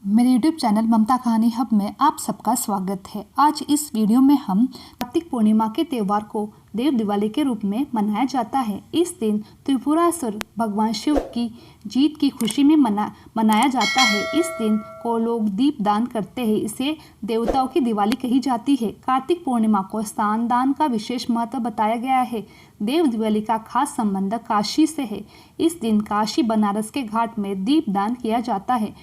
मेरे YouTube channel ममता कहानी hub में आप सबका स्वागत है। आज इस वीडियो में हम कार्तिक पूर्णिमा के त्यौहार को देव दिवाली के रूप में मनाया जाता है। इस दिन त्रिपुरासुर भगवान शिव की जीत की खुशी में मनाया जाता है। इस दिन को लोग दीप दान करते हैं। इसे देवताओं की दिवाली कही जाती है। कार्तिक पूर्णिमा को स्नान दान का विशेष महत्व बताया गया है। देव दिवाली का खास संबंध काशी से है। इस दिन काशी बनारस के घाट में दीप दान किया जाता है।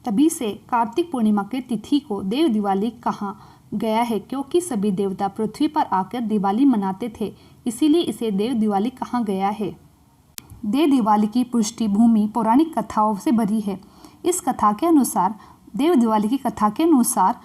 तभी से कार्तिक पूर्णिमा के तिथि को देव दिवाली कहा गया है, क्योंकि सभी देवता पृथ्वी पर आकर दिवाली मनाते थे, इसीलिए इसे देव दिवाली कहा गया है। देव दिवाली की पृष्ठभूमि पौराणिक कथाओं से भरी है। इस कथा के अनुसार देव दिवाली की कथा के अनुसार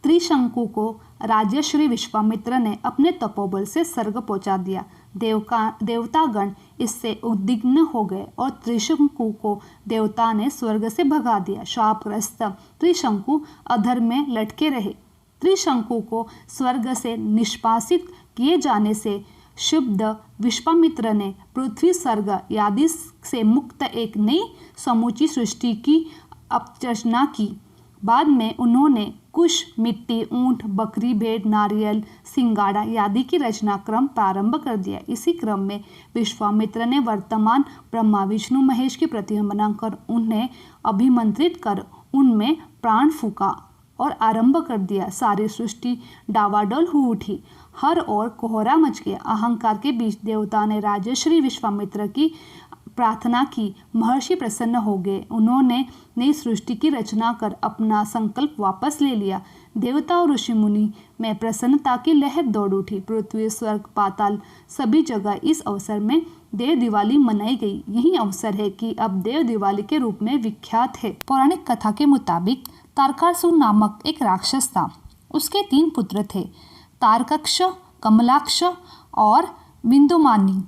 त्रिशंकु को राजर्षि विश्वामित्र ने अपने तपोबल से स्वर्ग पहुंचा दिया। देवतागण इससे उद्विग्न हो गए और त्रिशंकु को देवता ने स्वर्ग से भगा दिया। शापग्रस्त त्रिशंकु अधर में लटके रहे। त्रिशंकु को स्वर्ग से निष्कासित किए जाने से क्षुब्ध विश्वामित्र ने पृथ्वी स्वर्ग आदि से मुक्त एक नई समूची सृष्टि की अपरचना की। बाद में उन्होंने कुश, मिट्टी, ऊंट, बकरी, भेड़, नारियल, सिंगाड़ा आदि की रचना क्रम प्रारंभ कर दिया। इसी क्रम में विश्वामित्र ने वर्तमान ब्रह्मा, विष्णु, महेश की प्रतिमा बनाकर उन्हें अभिमंत्रित कर उनमें प्राण फूका और आरंभ कर दिया। सारी सृष्टि डावाडोल हो उठी। हर ओर कोहरा मच गया। अहंकार के बीच देवता ने राजर्षि विश्वामित्र की प्रार्थना की। महर्षि प्रसन्न हो गए। उन्होंने नई सृष्टि की रचना कर अपना संकल्प वापस ले लिया। देवता और ऋषि मुनि में प्रसन्नता की लहर दौड़ उठी। पृथ्वी, स्वर्ग, पाताल सभी जगह इस अवसर में देव दिवाली मनाई गई। यही अवसर है कि अब देव दिवाली के रूप में विख्यात है। पौराणिक कथा के मुताबिक तारकासुर नामक एक राक्षस था। उसके 3 पुत्र थे, तारकक्ष, कमलाक्ष और बिंदुमानी।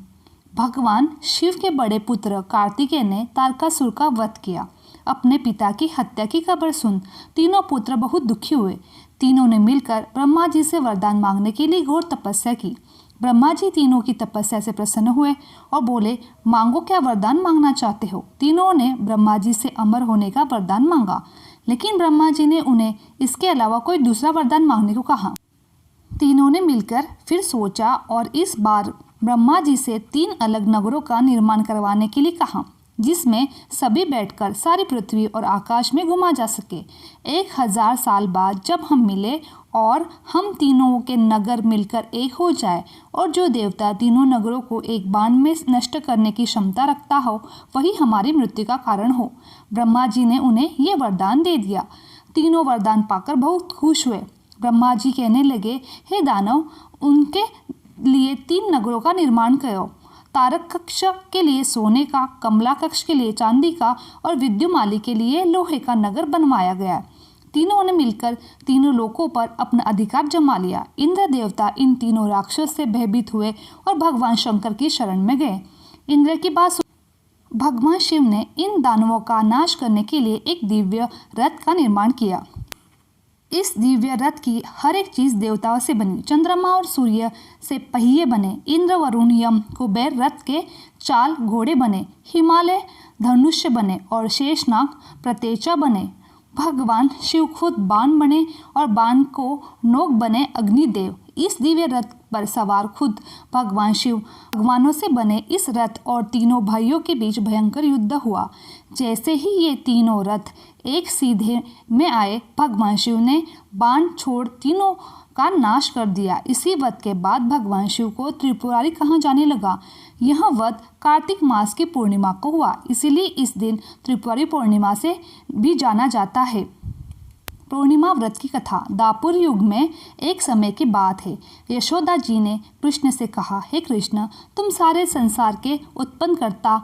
भगवान शिव के बड़े पुत्र कार्तिकेय ने तारकासुर का वध किया। अपने पिता की हत्या की खबर सुन तीनों पुत्र बहुत दुखी हुए। तीनों ने मिलकर ब्रह्मा जी से वरदान मांगने के लिए घोर तपस्या की। ब्रह्मा जी तीनों की तपस्या से प्रसन्न हुए और बोले, मांगो, क्या वरदान मांगना चाहते हो। तीनों ने ब्रह्मा जी से अमर होने का वरदान मांगा, लेकिन ब्रह्मा जी ने उन्हें इसके अलावा कोई दूसरा वरदान मांगने को कहा। तीनों ने मिलकर फिर सोचा और इस बार ब्रह्मा जी से 3 अलग नगरों का निर्माण करवाने के लिए कहा, जिसमें सभी बैठकर सारी पृथ्वी और आकाश में घुमा जा सके। 1000 साल बाद जब हम मिले और हम तीनों के नगर मिलकर एक हो जाए और जो देवता तीनों नगरों को एक बाण में नष्ट करने की क्षमता रखता हो, वही हमारी मृत्यु का कारण हो। ब्रह्मा जी ने उन्हें यह वरदान दे दिया। तीनों वरदान पाकर बहुत खुश हुए। ब्रह्मा जी कहने लगे, हे दानव, उनके लिए 3 नगरों का निर्माण करो। तारक कक्ष के लिए सोने का, कमला कक्ष के लिए चांदी का और विद्युमाली के लिए लोहे का नगर बनवाया गया। तीनों ने मिलकर तीनों लोकों पर अपना अधिकार जमा लिया। इंद्र देवता इन तीनों राक्षस से भयभीत हुए और भगवान शंकर की शरण में गए। इंद्र की बात सुन भगवान शिव ने इन दानवों का नाश करने के लिए एक दिव्य रथ का निर्माण किया। इस दिव्य रथ की हर एक चीज देवताओं से बनी। चंद्रमा और सूर्य से पहिए बने। इंद्र, वरुण, यम, कुबेर रथ के चाल घोड़े बने। हिमालय धनुष्य बने और शेषनाग प्रत्येचा बने। भगवान शिव खुद बाण बने और बाण को नोक बने अग्निदेव। इस दिव्य रथ पर सवार खुद भगवान शिव भगवानों से बने इस रथ और तीनों भाइयों के बीच भयंकर युद्ध हुआ। जैसे ही ये तीनों रथ एक सीधे में आए, भगवान शिव ने बाण छोड़ तीनों का नाश कर दिया। इसी वध के बाद भगवान शिव को त्रिपुरारी कहा जाने लगा। यह वध कार्तिक मास की पूर्णिमा को हुआ, इसीलिए इस दिन त्रिपुरारी पूर्णिमा से भी जाना जाता है। पूर्णिमा व्रत की कथा। द्वापर युग में एक समय की बात है। यशोदा जी ने कृष्ण से कहा, हे कृष्ण, तुम सारे संसार के उत्पन्न करता,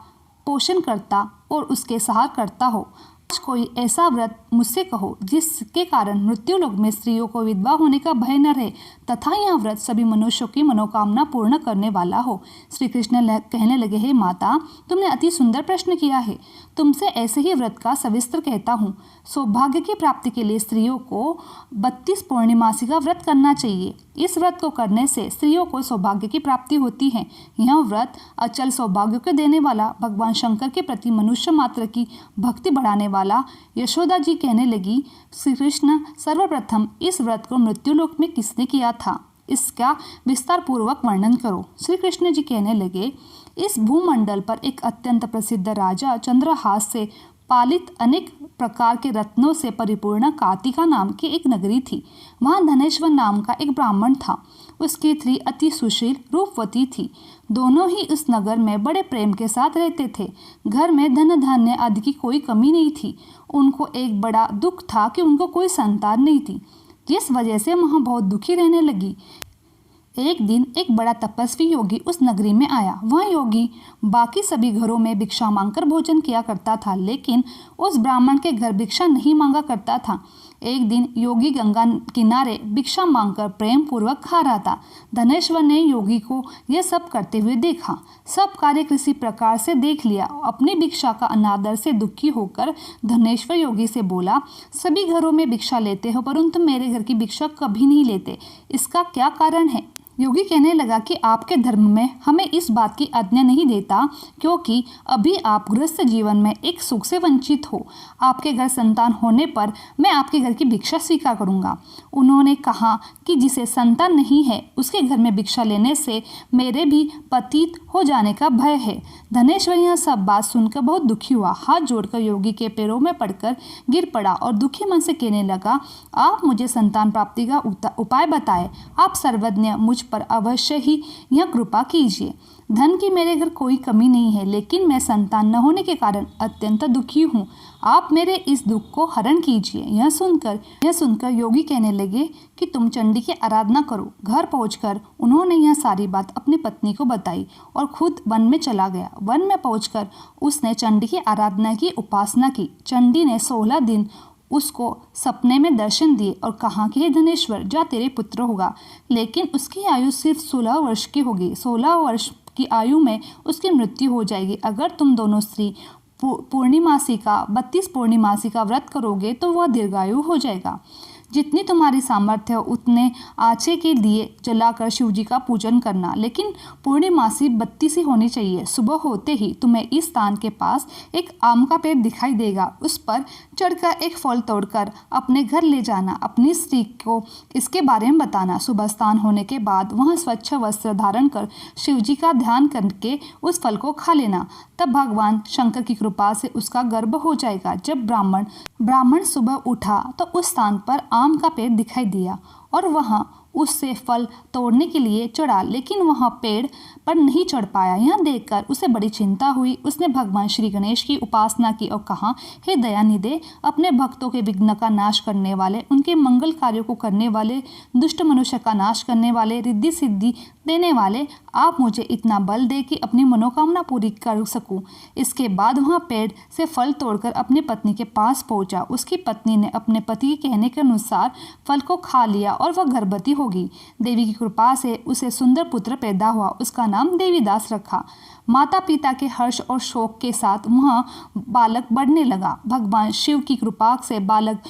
पोषण करता और उसके सहार करता हो। आज कोई ऐसा व्रत मुझसे कहो जिसके कारण मृत्यु लोक में स्त्रियों को विधवा होने का भय न रहे तथा यह व्रत सभी मनुष्यों की मनोकामना पूर्ण करने वाला हो। श्री कृष्ण कहने लगे, हे माता, तुमने अति सुंदर प्रश्न किया है। तुमसे ऐसे ही व्रत का सविस्तर कहता हूँ। सौभाग्य की प्राप्ति के लिए स्त्रियों को 32 पूर्णिमासी का व्रत करना चाहिए। इस व्रत को करने से स्त्रियों को सौभाग्य की प्राप्ति होती है। यह व्रत अचल सौभाग्य को देने वाला, भगवान शंकर के प्रति मनुष्य मात्र की भक्ति बढ़ाने वाला यशोदा जी कहने लगी, श्री कृष्ण, सर्वप्रथम इस व्रत को मृत्युलोक में किसने किया था, इसका विस्तार पूर्वक वर्णन करो। श्री कृष्ण जी कहने लगे, इस भूमंडल पर एक अत्यंत प्रसिद्ध राजा चंद्रहास से पालित अनेक प्रकार के रत्नों से परिपूर्ण कार्तिका नाम की एक नगरी थी। वहाँ धनेश्वर नाम का एक ब्राह्मण था। उसकी स्त्री अति सुशील रूपवती थी। दोनों ही उस नगर में बड़े प्रेम के साथ रहते थे। घर में धन धान्य आदि की कोई कमी नहीं थी। उनको एक बड़ा दुख था कि उनको कोई संतान नहीं थी, जिस वजह से वहाँ बहुत दुखी रहने लगी। एक दिन एक बड़ा तपस्वी योगी उस नगरी में आया। वह योगी बाकी सभी घरों में भिक्षा मांगकर भोजन किया करता था, लेकिन उस ब्राह्मण के घर भिक्षा नहीं मांगा करता था। एक दिन योगी गंगा किनारे भिक्षा मांगकर प्रेम पूर्वक खा रहा था। धनेश्वर ने योगी को यह सब करते हुए देखा। सब कार्य किसी प्रकार से देख लिया। अपनी भिक्षा का अनादर से दुखी होकर धनेश्वर योगी से बोला, सभी घरों में भिक्षा लेते हो परंतु मेरे घर की भिक्षा कभी नहीं लेते, इसका क्या कारण है? योगी कहने लगा कि आपके धर्म में हमें इस बात की आज्ञा नहीं देता, क्योंकि अभी आप गृहस्थ जीवन में एक सुख से वंचित हो। आपके घर संतान होने पर मैं आपके घर की भिक्षा स्वीकार करूंगा। उन्होंने कहा कि जिसे संतान नहीं है उसके घर में भिक्षा लेने से मेरे भी पतित हो जाने का भय है। धनेश्वर यह सब बात सुनकर बहुत दुखी हुआ। हाथ जोड़कर योगी के पैरों में पड़कर गिर पड़ा और दुखी मन से कहने लगा, आप मुझे संतान प्राप्ति का उपाय बताएं। आप सर्वज्ञ, मुझ पर अवश्य ही यह कृपा कीजिए। धन की मेरे घर कोई कमी नहीं है, लेकिन मैं संतान न होने के कारण अत्यंत दुखी हूँ। आप मेरे इस दुख को हरण कीजिए। यह सुनकर योगी कहने लगे कि तुम चंडी की आराधना करो। घर पहुंचकर उन्होंने यह सारी बात अपनी पत्नी को बताई और खुद वन में चला गया। वन में पहुंचकर उसने चंडी की आराधना की उपासना की। चंडी ने 16 दिन उसको सपने में दर्शन दिए और कहा कि हे धनेश्वर, जा तेरे पुत्र होगा। लेकिन उसकी आयु सिर्फ 16 वर्ष की होगी। 16 वर्ष की आयु में उसकी मृत्यु हो जाएगी। अगर तुम दोनों स्त्री पूर्णिमासी का 32 पूर्णिमासी का व्रत करोगे तो वह दीर्घायु हो जाएगा। जितनी तुम्हारी सामर्थ्य हो उतने आचे के दिए जलाकर शिव जी का पूजन करना, लेकिन पूर्णिमासी 32 ही होनी चाहिए। सुबह होते ही तुम्हें इस स्थान के पास एक आम का पेड़ दिखाई देगा। उस पर चढ़कर एक फल तोड़कर अपने घर ले जाना। अपनी स्त्री को इसके बारे में बताना। सुबह स्नान होने के बाद वहाँ स्वच्छ वस्त्र धारण कर शिव जी का ध्यान करके उस फल को खा लेना। तब भगवान शंकर की कृपा से उसका गर्भ हो जाएगा। जब ब्राह्मण सुबह उठा तो उस स्थान पर आम का पेड़ दिखाई दिया और वहाँ उससे फल तोड़ने के लिए चढ़ा, लेकिन वहाँ पेड़ पर नहीं चढ़ पाया। यह देखकर उसे बड़ी चिंता हुई। उसने भगवान श्री गणेश की उपासना की और कहा, हे दयानिधे, अपने भक्तों के विघ्न का नाश करने वाले, उनके मंगल कार्यों को करने वाले, दुष्ट मनुष्य का नाश करने वाले, रिद्धि सिद्धि देने वाले, आप मुझे इतना बल दे कि अपनी मनोकामना पूरी कर सकूं। इसके बाद वहाँ पेड़ से फल तोड़कर अपनी पत्नी के पास पहुंचा। उसकी पत्नी ने अपने पति के कहने के अनुसार फल को खा लिया और वह गर्भवती होगी। देवी की कृपा से उसे सुंदर पुत्र पैदा हुआ। उसका नाम देवीदास रखा। माता पिता के हर्ष और शोक के साथ वह बालक बढ़ने लगा। भगवान शिव की कृपा से बालक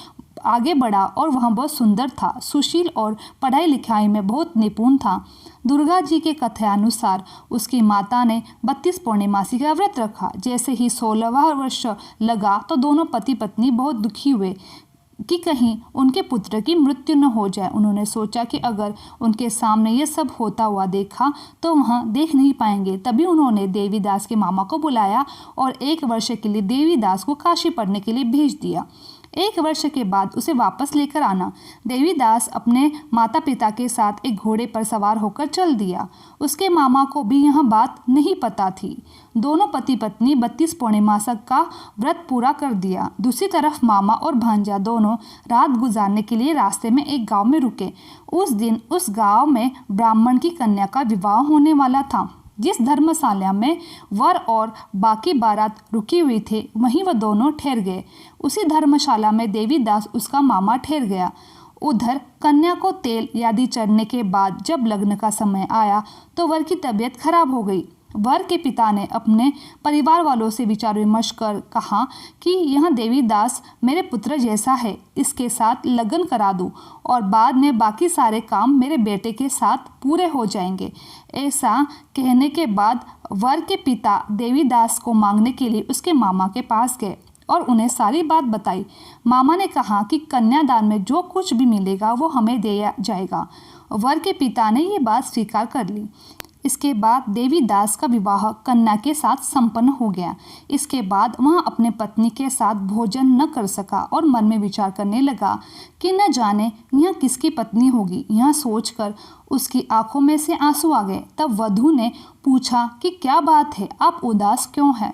आगे बढ़ा और वह बहुत सुंदर था, सुशील और पढ़ाई लिखाई में बहुत निपुण था। दुर्गा जी के कथानुसार उसकी माता ने 32 पूर्णिमासी का व्रत रखा। जैसे ही 16वां वर्ष लगा तो दोनों पति पत्नी बहुत दुखी हुए कि कहीं उनके पुत्र की मृत्यु न हो जाए। उन्होंने सोचा कि अगर उनके सामने ये सब होता हुआ देखा तो वहाँ देख नहीं पाएंगे। तभी उन्होंने देवीदास के मामा को बुलाया और 1 वर्ष के लिए देवीदास को काशी पढ़ने के लिए भेज दिया। 1 वर्ष के बाद उसे वापस लेकर आना। देवीदास अपने माता पिता के साथ एक घोड़े पर सवार होकर चल दिया। उसके मामा को भी यह बात नहीं पता थी। दोनों पति पत्नी 32 पूर्णिमासी का व्रत पूरा कर दिया। दूसरी तरफ मामा और भांजा दोनों रात गुजारने के लिए रास्ते में एक गांव में रुके। उस दिन उस गांव में ब्राह्मण की कन्या का विवाह होने वाला था। जिस धर्मशाला में वर और बाकी बारात रुकी हुई थे वहीं वह दोनों ठहर गए। उसी धर्मशाला में देवीदास उसका मामा ठहर गया। उधर कन्या को तेल आदि चढ़ने के बाद जब लग्न का समय आया तो वर की तबीयत खराब हो गई। वर के पिता ने अपने परिवार वालों से विचार विमर्श कर कहा कि यह देवीदास मेरे पुत्र जैसा है, इसके साथ लगन करा दूं और बाद में बाकी सारे काम मेरे बेटे के साथ पूरे हो जाएंगे। ऐसा कहने के बाद वर के पिता देवीदास को मांगने के लिए उसके मामा के पास गए। और उन्हें सारी बात बताई। मामा ने कहा कि कन्यादान में जो कुछ भी मिलेगा वो हमें दिया जाएगा। वर के पिता ने ये बात स्वीकार कर ली। इसके बाद देवीदास का विवाह कन्या के साथ संपन्न हो गया। इसके बाद वह अपने पत्नी के साथ भोजन न कर सका और मन में विचार करने लगा कि न जाने यह किसकी पत्नी होगी। यह सोचकर उसकी आंखों में से आंसू आ गए। तब वधू ने पूछा कि क्या बात है, आप उदास क्यों हैं?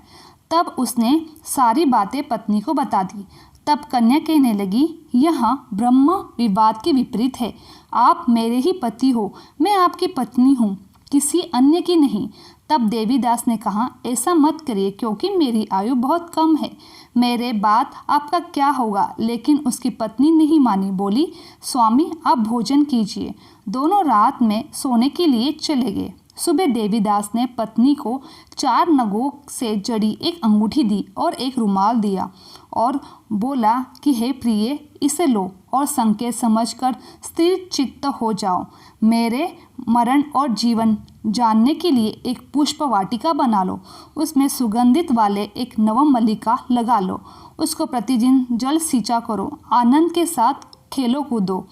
तब उसने सारी बातें पत्नी को बता दी। तब कन्या कहने लगी, यह ब्रह्म विवाद के विपरीत है। आप मेरे ही पति हो, मैं आपकी पत्नी हूँ, किसी अन्य की नहीं। तब देवीदास ने कहा, ऐसा मत करिए क्योंकि मेरी आयु बहुत कम है, मेरे बाद आपका क्या होगा? लेकिन उसकी पत्नी नहीं मानी, बोली, स्वामी आप भोजन कीजिए। दोनों रात में सोने के लिए चले गए। सुबह देवीदास ने पत्नी को 4 नगों से जड़ी एक अंगूठी दी और एक रुमाल दिया और बोला कि हे प्रिय, इसे लो और संकेत समझकर स्थिर चित्त हो जाओ। मेरे मरण और जीवन जानने के लिए एक पुष्प वाटिका बना लो, उसमें सुगंधित वाले एक नवमल्लिका लगा लो, उसको प्रतिदिन जल सींचा करो, आनंद के साथ खेलो कूदो।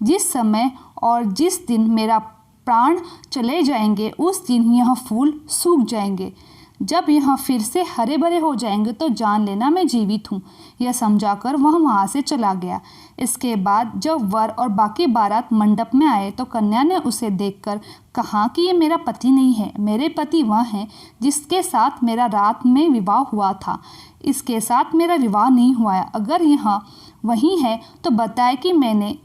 जिस समय और जिस दिन मेरा प्राण चले जाएंगे उस दिन यह फूल सूख जाएंगे। जब यह फिर से हरे भरे हो जाएंगे तो जान लेना मैं जीवित हूँ। यह समझाकर वह वहाँ से चला गया। इसके बाद जब वर और बाकी बारात मंडप में आए तो कन्या ने उसे देखकर कहा कि ये मेरा पति नहीं है, मेरे पति वह हैं जिसके साथ मेरा रात में विवाह हुआ था। इसके साथ मेरा विवाह नहीं हुआ है। अगर यह वही है तो बताए कि मैंने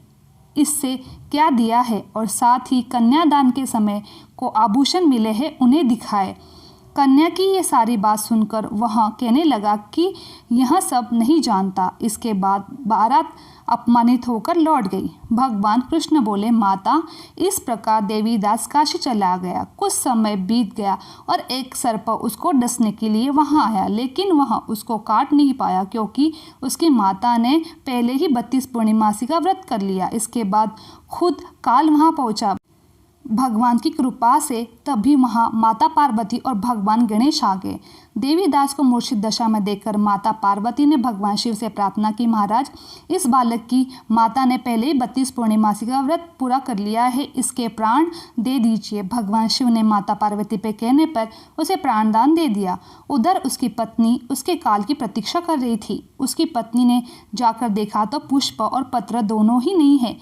इससे क्या दिया है और साथ ही कन्यादान के समय को आभूषण मिले हैं उन्हें दिखाए। कन्या की ये सारी बात सुनकर वह कहने लगा कि यह सब नहीं जानता। इसके बाद बारात अपमानित होकर लौट गई। भगवान कृष्ण बोले, माता, इस प्रकार देवीदास काशी चला गया। कुछ समय बीत गया और एक सर्प उसको डसने के लिए वहां आया, लेकिन वह उसको काट नहीं पाया क्योंकि उसकी माता ने पहले ही 32 पूर्णिमासी का व्रत कर लिया। इसके बाद खुद काल वहां पहुंचा। भगवान की कृपा से तभी वहाँ माता पार्वती और भगवान गणेश आ गए। देवीदास को मूर्छित दशा में देखकर माता पार्वती ने भगवान शिव से प्रार्थना की, महाराज, इस बालक की माता ने पहले ही 32 पूर्णिमासी का व्रत पूरा कर लिया है, इसके प्राण दे दीजिए। भगवान शिव ने माता पार्वती पे कहने पर उसे प्राणदान दे दिया। उधर उसकी पत्नी उसके काल की प्रतीक्षा कर रही थी। उसकी पत्नी ने जाकर देखा तो पुष्प और पत्र दोनों ही नहीं है।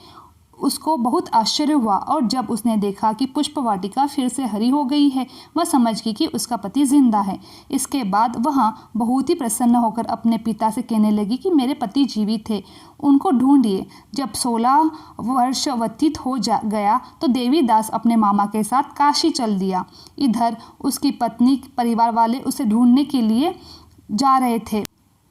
उसको बहुत आश्चर्य हुआ और जब उसने देखा कि पुष्प वाटिका फिर से हरी हो गई है, वह समझ गई कि उसका पति जिंदा है। इसके बाद वह बहुत ही प्रसन्न होकर अपने पिता से कहने लगी कि मेरे पति जीवित थे, उनको ढूंढिए। जब 16 वर्ष व्यतीत हो गया तो देवीदास अपने मामा के साथ काशी चल दिया। इधर उसकी पत्नी परिवार वाले उसे ढूंढने के लिए जा रहे थे।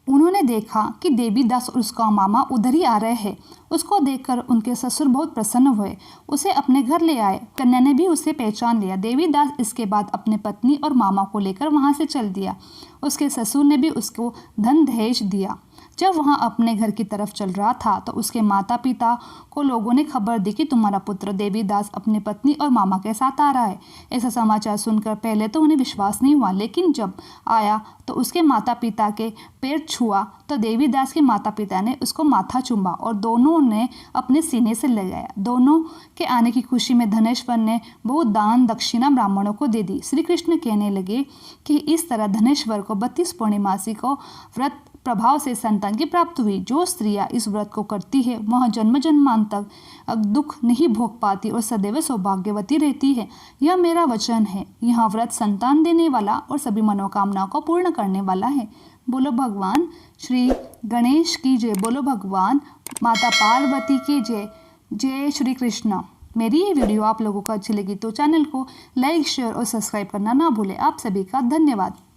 उन्होंने देखा कि देवीदास और उसका मामा उधर ही आ रहे हैं। उसको देखकर उनके ससुर बहुत प्रसन्न हुए, उसे अपने घर ले आए। कन्या ने भी उसे पहचान लिया। देवीदास इसके बाद अपने पत्नी और मामा को लेकर वहां से चल दिया। उसके ससुर ने भी उसको धन दहेज दिया। जब वह अपने घर की तरफ चल रहा था तो उसके माता पिता को लोगों ने खबर दी कि तुम्हारा पुत्र देवीदास अपनी पत्नी और मामा के साथ आ रहा है। ऐसा समाचार सुनकर पहले तो उन्हें विश्वास नहीं हुआ, लेकिन जब आया तो उसके माता पिता के पैर छुआ तो देवीदास के माता पिता ने उसको माथा चूमा और दोनों ने अपने सीने से लगाया। दोनों के आने की खुशी में धनेश्वर ने बहुत दान दक्षिणा ब्राह्मणों को दे दी। श्री कृष्ण कहने लगे कि इस तरह धनेश्वर को 32 पूर्णिमासी को व्रत प्रभाव से संतान की प्राप्ति हुई। जो स्त्रियां इस व्रत को करती है वह जन्म जन्मांत तक दुख नहीं भोग पाती और सदैव सौभाग्यवती रहती है। यह मेरा वचन है। यह व्रत संतान देने वाला और सभी मनोकामनाओं को पूर्ण करने वाला है। बोलो भगवान श्री गणेश की जय। बोलो भगवान माता पार्वती की जय। जय श्री कृष्ण। मेरी ये वीडियो आप लोगों को अच्छी लगी तो चैनल को लाइक, शेयर और सब्सक्राइब करना ना भूलें। आप सभी का धन्यवाद।